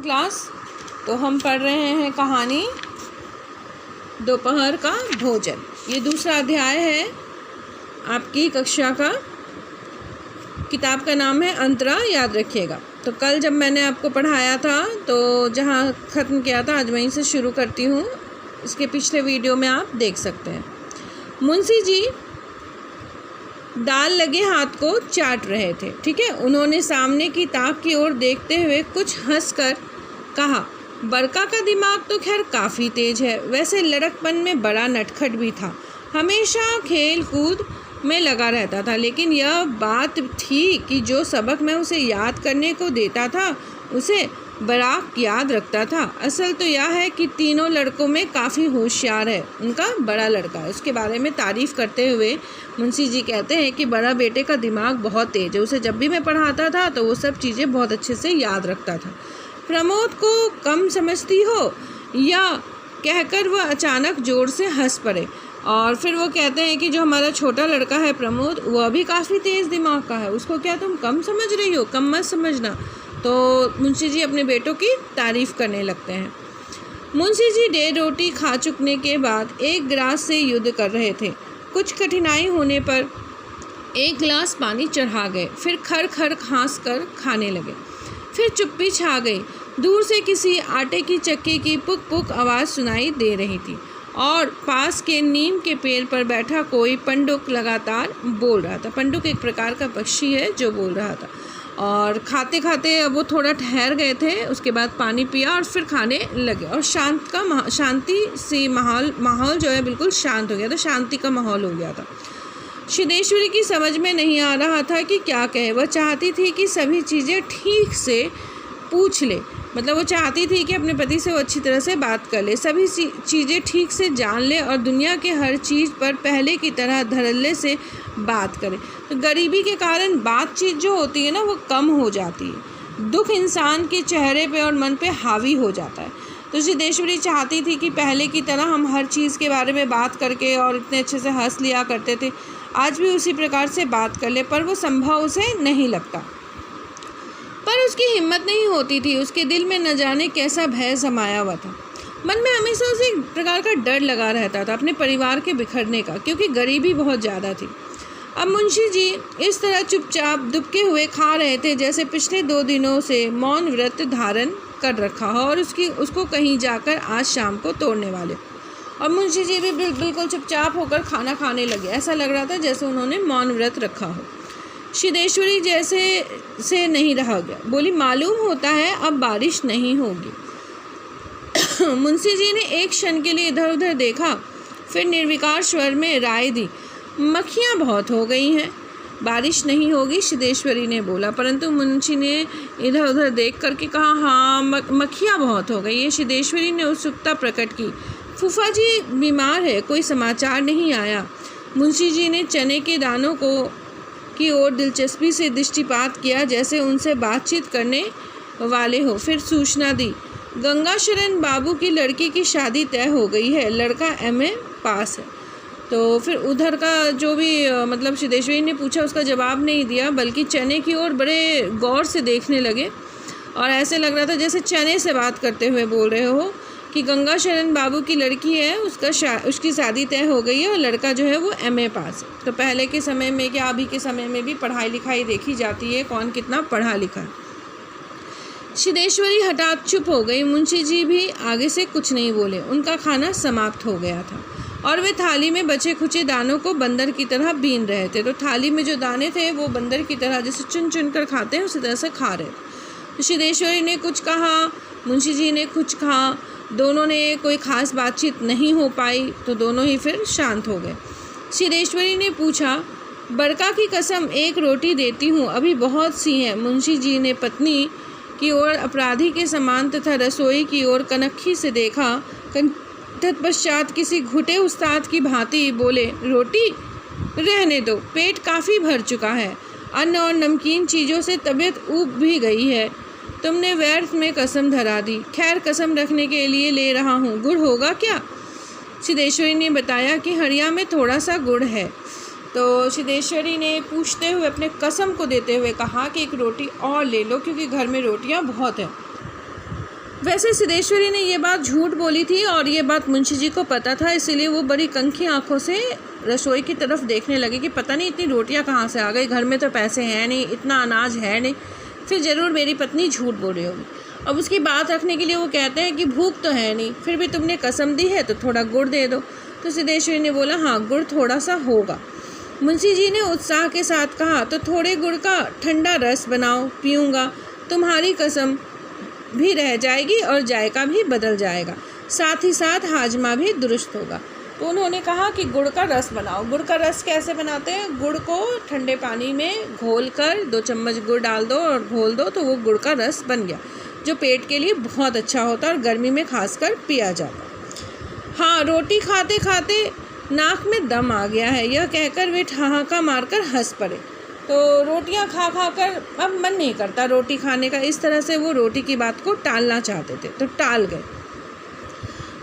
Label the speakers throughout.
Speaker 1: Class. तो हम पढ़ रहे हैं कहानी दोपहर का भोजन। ये दूसरा अध्याय है आपकी कक्षा का। किताब का नाम है अंतरा, याद रखिएगा। तो कल जब मैंने आपको पढ़ाया था तो जहाँ ख़त्म किया था आज वहीं से शुरू करती हूँ। इसके पिछले वीडियो में आप देख सकते हैं। मुंशी जी दाल लगे हाथ को चाट रहे थे। ठीक है, उन्होंने सामने की ताक की ओर देखते हुए कुछ हंसकर कहा, बरका का दिमाग तो खैर काफ़ी तेज है, वैसे लड़कपन में बड़ा नटखट भी था, हमेशा खेल कूद में लगा रहता था। लेकिन यह बात थी कि जो सबक मैं उसे याद करने को देता था उसे बराक याद रखता था। असल तो यह है कि तीनों लड़कों में काफ़ी होशियार है, उनका बड़ा लड़का है। उसके बारे में तारीफ़ करते हुए मुंशी जी कहते हैं कि बड़ा बेटे का दिमाग बहुत तेज है, उसे जब भी मैं पढ़ाता था तो वो सब चीज़ें बहुत अच्छे से याद रखता था। प्रमोद को कम समझती हो, या कहकर वह अचानक ज़ोर से हंस पड़े। और फिर वो कहते हैं कि जो हमारा छोटा लड़का है प्रमोद, वह भी काफ़ी तेज़ दिमाग का है, उसको क्या तुम कम समझ रही हो? कम मत समझना। तो मुंशी जी अपने बेटों की तारीफ़ करने लगते हैं। मुंशी जी 1.5 रोटी खा चुकने के बाद एक गिलास से युद्ध कर रहे थे। कुछ कठिनाई होने पर एक गिलास पानी चढ़ा गए, फिर खर खर खांस कर खाने लगे। फिर चुप्पी छा गई। दूर से किसी आटे की चक्की की पुक पुक आवाज़ सुनाई दे रही थी और पास के नीम के पेड़ पर बैठा कोई पंडुक लगातार बोल रहा था। पंडुक एक प्रकार का पक्षी है जो बोल रहा था। और खाते खाते अब वो थोड़ा ठहर गए थे, उसके बाद पानी पिया और फिर खाने लगे। और शांति सी माहौल जो है बिल्कुल शांत हो गया था, शांति का माहौल हो गया था। सिद्धेश्वरी की समझ में नहीं आ रहा था कि क्या कहे। वह चाहती थी कि सभी चीज़ें ठीक से पूछ ले, मतलब वो चाहती थी कि अपने पति से वो अच्छी तरह से बात कर ले, सभी चीज़ें ठीक से जान ले और दुनिया के हर चीज़ पर पहले की तरह धड़ल्ले से बात करे। तो गरीबी के कारण बातचीत जो होती है ना वो कम हो जाती है, दुख इंसान के चेहरे पे और मन पे हावी हो जाता है। तो सिद्धेश्वरी चाहती थी कि पहले की तरह हम हर चीज़ के बारे में बात करके और इतने अच्छे से हंस लिया करते थे, आज भी उसी प्रकार से बात कर ले, पर वो संभव उसे नहीं लगता। पर उसकी हिम्मत नहीं होती थी। उसके दिल में न जाने कैसा भय समाया हुआ था। मन में हमेशा उसे एक प्रकार का डर लगा रहता था अपने परिवार के बिखरने का, क्योंकि गरीबी बहुत ज़्यादा थी। अब मुंशी जी इस तरह चुपचाप दुबके हुए खा रहे थे जैसे पिछले 2 दिनों से मौन व्रत धारण कर रखा हो और उसको कहीं जाकर आज शाम को तोड़ने वाले। और मुंशी जी भी बिल्कुल चुपचाप होकर खाना खाने लगे। ऐसा लग रहा था जैसे उन्होंने मौन व्रत रखा हो। सिद्धेश्वरी जैसे से नहीं रहा गया, बोली, मालूम होता है अब बारिश नहीं होगी। मुंशी जी ने एक क्षण के लिए इधर उधर देखा, फिर निर्विकार स्वर में राय दी, मक्खियाँ बहुत हो गई हैं, बारिश नहीं होगी, सिद्धेश्वरी ने बोला। परंतु मुंशी ने इधर उधर देख करके कहा, हाँ मक्खियाँ बहुत हो गई है। सिद्धेश्वरी ने उत्सुकता प्रकट की, फूफा जी बीमार है, कोई समाचार नहीं आया। मुंशी जी ने चने के दानों की ओर दिलचस्पी से दृष्टिपात किया जैसे उनसे बातचीत करने वाले हो। फिर सूचना दी, गंगाशरण बाबू की लड़की की शादी तय हो गई है, लड़का MA पास है। तो फिर उधर का जो भी मतलब सिद्धेश्वरी ने पूछा उसका जवाब नहीं दिया, बल्कि चने की ओर बड़े गौर से देखने लगे और ऐसे लग रहा था जैसे चने से बात करते हुए बोल रहे हो कि गंगाशरण बाबू की लड़की है, उसकी शादी तय हो गई है और लड़का जो है वो MA पास है। तो पहले के समय में क्या अभी के समय में भी पढ़ाई लिखाई देखी जाती है, कौन कितना पढ़ा लिखा है। सिद्धेश्वरी हठात चुप हो गई। मुंशी जी भी आगे से कुछ नहीं बोले। उनका खाना समाप्त हो गया था और वे थाली में बचे खुचे दानों को बंदर की तरह बीन रहे थे। तो थाली में जो दाने थे वो बंदर की तरह जैसे चुन चुन कर खाते हैं उसी तरह से खा रहे थे। तो सिद्धेश्वरी ने कुछ कहा, मुंशी जी ने कुछ कहा, दोनों ने कोई ख़ास बातचीत नहीं हो पाई, तो दोनों ही फिर शांत हो गए। सिद्धेश्वरी ने पूछा, बरका की कसम 1 रोटी देती हूँ, अभी बहुत सी हैं। मुंशी जी ने पत्नी की ओर अपराधी के समान तथा रसोई की ओर कनखी से देखा। तत्पश्चात किसी घुटे उस्ताद की भांति बोले, रोटी रहने दो, पेट काफ़ी भर चुका है, अन्न और नमकीन चीज़ों से तबीयत ऊब भी गई है, तुमने व्यर्थ में कसम धरा दी। खैर कसम रखने के लिए ले रहा हूँ, गुड़ होगा क्या? सिद्धेश्वरी ने बताया कि हड़िया में थोड़ा सा गुड़ है। तो सिद्धेश्वरी ने पूछते हुए अपने कसम को देते हुए कहा कि 1 रोटी और ले लो, क्योंकि घर में रोटियाँ बहुत हैं। वैसे सिद्धेश्वरी ने ये बात झूठ बोली थी और ये बात मुंशी जी को पता था, इसीलिए वो बड़ी कनखी आंखों से रसोई की तरफ देखने लगे कि पता नहीं इतनी रोटियां कहाँ से आ गई, घर में तो पैसे हैं नहीं, इतना अनाज है नहीं, फिर ज़रूर मेरी पत्नी झूठ बोल रही होगी। अब उसकी बात रखने के लिए वो कहते हैं कि भूख तो है नहीं, फिर भी तुमने कसम दी है तो थोड़ा गुड़ दे दो। तो सिद्धेश्वरी ने बोला हाँ गुड़ थोड़ा सा होगा। मुंशी जी ने उत्साह के साथ कहा तो थोड़े गुड़ का ठंडा रस बनाओ, पीऊँगा, तुम्हारी कसम भी रह जाएगी और जायका भी बदल जाएगा, साथ ही साथ हाजमा भी दुरुस्त होगा। तो उन्होंने कहा कि गुड़ का रस बनाओ। गुड़ का रस कैसे बनाते हैं? गुड़ को ठंडे पानी में घोल कर 2 चम्मच गुड़ डाल दो और घोल दो तो वो गुड़ का रस बन गया, जो पेट के लिए बहुत अच्छा होता है और गर्मी में खासकर पिया जाता है। हाँ, रोटी खाते खाते नाक में दम आ गया है, यह कहकर वे ठहाका मारकर हंस पड़े। तो रोटियां खा खा कर अब मन नहीं करता रोटी खाने का, इस तरह से वो रोटी की बात को टालना चाहते थे तो टाल गए।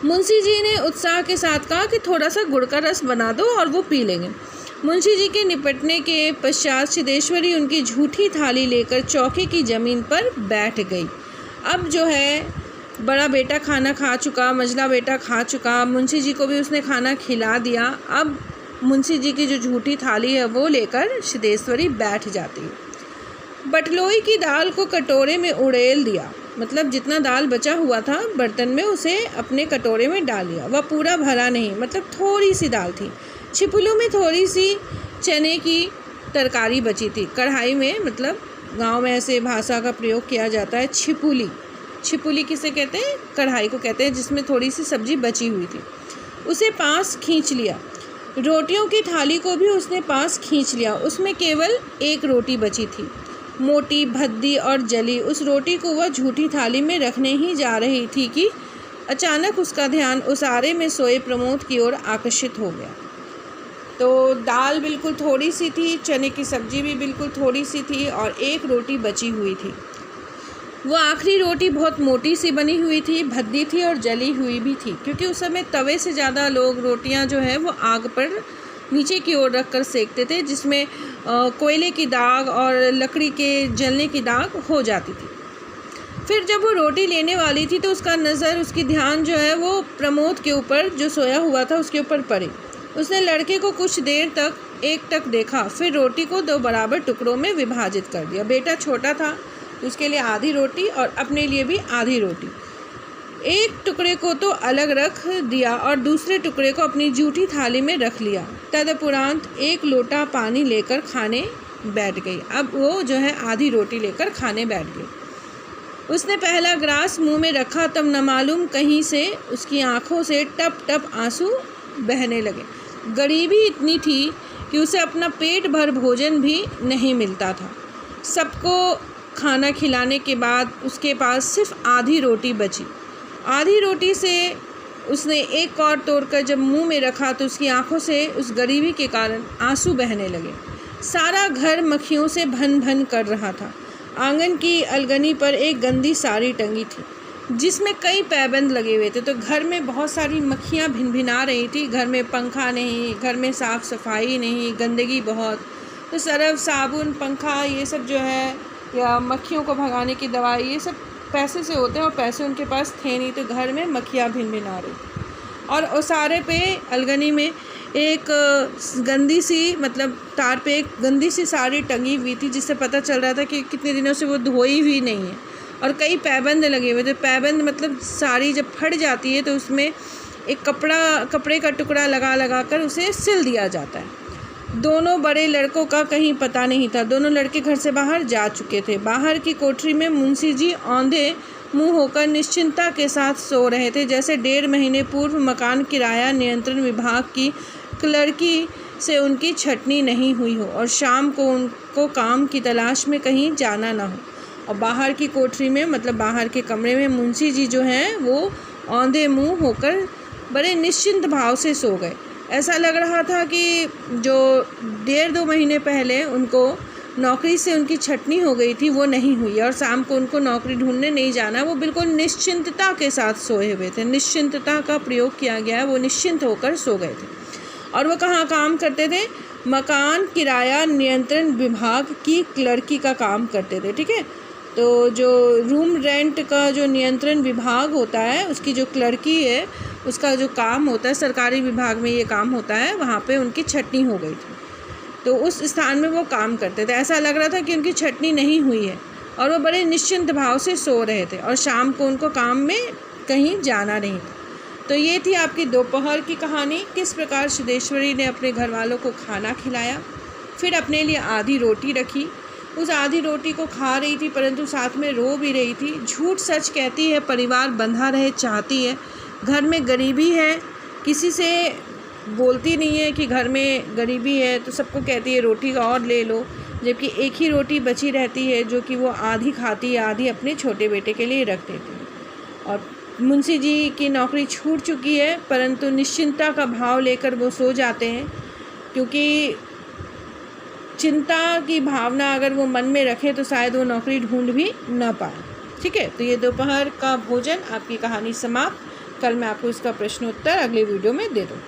Speaker 1: मुंशी जी ने उत्साह के साथ कहा कि थोड़ा सा गुड़ का रस बना दो और वो पी लेंगे। मुंशी जी के निपटने के पश्चात सिद्धेश्वरी उनकी झूठी थाली लेकर चौके की ज़मीन पर बैठ गई। अब जो है बड़ा बेटा खाना खा चुका, मझला बेटा खा चुका, मुंशी जी को भी उसने खाना खिला दिया। अब मुंशी जी की जो झूठी थाली है वो लेकर सिद्धेश्वरी बैठ जाती है। बटलोई की दाल को कटोरे में उड़ेल दिया, मतलब जितना दाल बचा हुआ था बर्तन में उसे अपने कटोरे में डाल दिया। वह पूरा भरा नहीं, मतलब थोड़ी सी दाल थी। छिपुलों में थोड़ी सी चने की तरकारी बची थी। कढ़ाई में, मतलब गांव में ऐसे भाषा का प्रयोग किया जाता है, छिपुली। छिपुली किसे कहते हैं? कढ़ाई को कहते हैं जिसमें थोड़ी सी सब्जी बची हुई थी। उसे पास खींच लिया। रोटियों की थाली को भी उसने पास खींच लिया। उसमें केवल एक रोटी बची थी, मोटी, भद्दी और जली। उस रोटी को वह झूठी थाली में रखने ही जा रही थी कि अचानक उसका ध्यान उसारे में सोए प्रमोद की ओर आकर्षित हो गया। तो दाल बिल्कुल थोड़ी सी थी, चने की सब्जी भी बिल्कुल थोड़ी सी थी और एक रोटी बची हुई थी। वो आखिरी रोटी बहुत मोटी सी बनी हुई थी, भद्दी थी और जली हुई भी थी, क्योंकि उस समय तवे से ज़्यादा लोग रोटियां जो है वो आग पर नीचे की ओर रख कर सेकते थे, जिसमें कोयले की दाग और लकड़ी के जलने की दाग हो जाती थी। फिर जब वो रोटी लेने वाली थी तो उसका नज़र, उसकी ध्यान जो है वो प्रमोद के ऊपर, जो सोया हुआ था उसके ऊपर पड़ी। उसने लड़के को कुछ देर तक एकटक देखा, फिर रोटी को 2 बराबर टुकड़ों में विभाजित कर दिया। बेटा छोटा था, उसके लिए आधी रोटी और अपने लिए भी आधी रोटी। एक टुकड़े को तो अलग रख दिया और दूसरे टुकड़े को अपनी जूठी थाली में रख लिया। तदुपरांत 1 लोटा पानी लेकर खाने बैठ गई। अब वो जो है आधी रोटी लेकर खाने बैठ गई। उसने पहला ग्रास मुंह में रखा, तब न मालूम कहीं से उसकी आंखों से टप टप आंसू बहने लगे। गरीबी इतनी थी कि उसे अपना पेट भर भोजन भी नहीं मिलता था। सबको खाना खिलाने के बाद उसके पास सिर्फ आधी रोटी बची। आधी रोटी से उसने एक और तोड़कर जब मुंह में रखा तो उसकी आंखों से उस गरीबी के कारण आंसू बहने लगे। सारा घर मक्खियों से भन भन कर रहा था। आंगन की अलगनी पर एक गंदी साड़ी टंगी थी जिसमें कई पैबंद लगे हुए थे, तो घर में बहुत सारी मक्खियाँ भिनभिना रही थी। घर में पंखा नहीं, घर में साफ़ सफाई नहीं, गंदगी बहुत। तो सर्फ, साबुन, पंखा, ये सब जो है, या मक्खियों को भगाने की दवाई, ये सब पैसे से होते हैं और पैसे उनके पास थे नहीं, तो घर में मक्खियाँ भिनभिना रही थी। और ओसारे पे अलगनी में एक गंदी सी, मतलब तार पे एक गंदी सी साड़ी टंगी हुई थी, जिससे पता चल रहा था कि कितने दिनों से वो धोई हुई नहीं है। और कई पैबंद लगे हुए थे। पैबंद मतलब साड़ी जब फट जाती है तो उसमें एक कपड़े का टुकड़ा लगा कर उसे सिल दिया जाता है। दोनों बड़े लड़कों का कहीं पता नहीं था। दोनों लड़के घर से बाहर जा चुके थे। बाहर की कोठरी में मुंशी जी औंधे मुंह होकर निश्चिंता के साथ सो रहे थे, जैसे 1.5 महीने पूर्व मकान किराया नियंत्रण विभाग की क्लर्की से उनकी छटनी नहीं हुई हो और शाम को उनको काम की तलाश में कहीं जाना ना हो। और बाहर की कोठरी में, मतलब बाहर के कमरे में मुंशी जी जो हैं वो औंधे मुंह होकर बड़े निश्चिंत भाव से सो गए। ऐसा लग रहा था कि जो 1.5-2 महीने पहले उनको नौकरी से उनकी छटनी हो गई थी वो नहीं हुई और शाम को उनको नौकरी ढूंढने नहीं जाना। वो बिल्कुल निश्चिंतता के साथ सोए हुए थे। निश्चिंतता का प्रयोग किया गया है, वो निश्चिंत होकर सो गए थे। और वो कहाँ काम करते थे? मकान किराया नियंत्रण विभाग की क्लर्की का काम करते थे। ठीक है, तो जो रूम रेंट का जो नियंत्रण विभाग होता है, उसकी जो क्लर्की है, उसका जो काम होता है, सरकारी विभाग में ये काम होता है, वहाँ पे उनकी छटनी हो गई थी। तो उस स्थान में वो काम करते थे। ऐसा लग रहा था कि उनकी छटनी नहीं हुई है और वो बड़े निश्चिंत भाव से सो रहे थे और शाम को उनको काम में कहीं जाना नहीं था। तो ये थी आपकी दोपहर की कहानी। किस प्रकार सिद्धेश्वरी ने अपने घर वालों को खाना खिलाया, फिर अपने लिए आधी रोटी रखी। उस आधी रोटी को खा रही थी परंतु साथ में रो भी रही थी। झूठ सच कहती है, परिवार बंधा रहे चाहती है। घर में गरीबी है, किसी से बोलती नहीं है कि घर में गरीबी है, तो सबको कहती है रोटी और ले लो, जबकि एक ही रोटी बची रहती है जो कि वो आधी खाती है, आधी अपने छोटे बेटे के लिए रख देती है। और मुंशी जी की नौकरी छूट चुकी है परंतु निश्चिंता का भाव लेकर वो सो जाते हैं, क्योंकि चिंता की भावना अगर वो मन में रखे तो शायद वो नौकरी ढूंढ भी ना पाए। ठीक है, तो ये दोपहर का भोजन आपकी कहानी समाप्त। कल मैं आपको इसका प्रश्नोत्तर अगले वीडियो में दे दूँ।